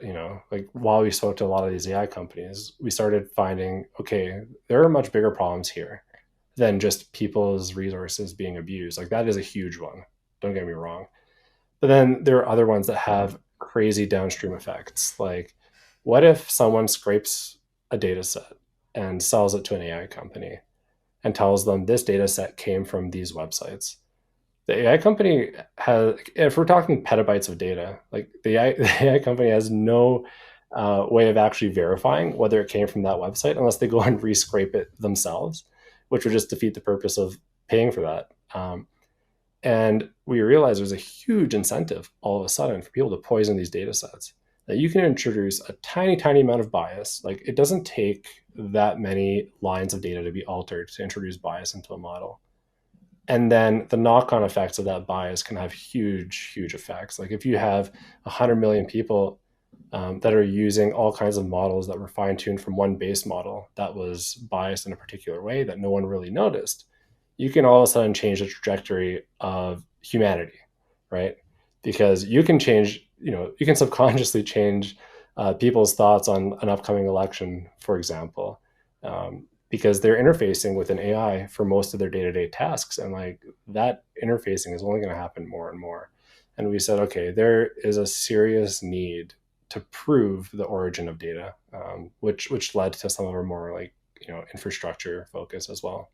that, like while we spoke to a lot of these AI companies, we started finding, okay, there are much bigger problems here than just people's resources being abused. Like that is a huge one. Don't get me wrong. But then there are other ones that have crazy downstream effects. Like, what if someone scrapes a data set and sells it to an AI company and tells them this data set came from these websites? The AI company has, if we're talking petabytes of data, like the AI company has no way of actually verifying whether it came from that website unless they go and rescrape it themselves, which would just defeat the purpose of paying for that. And we realized there's a huge incentive all of a sudden for people to poison these data sets. That you can introduce a tiny, tiny amount of bias. Like it doesn't take that many lines of data to be altered to introduce bias into a model. And then the knock-on effects of that bias can have huge, huge effects. Like if you have 100 million people that are using all kinds of models that were fine-tuned from one base model that was biased in a particular way that no one really noticed, you can all of a sudden change the trajectory of humanity, right? Because you can change, you can subconsciously change people's thoughts on an upcoming election, for example, because they're interfacing with an AI for most of their day-to-day tasks, and like that interfacing is only going to happen more and more. And we said, okay, there is a serious need to prove the origin of data, which led to some of our more like infrastructure focus as well.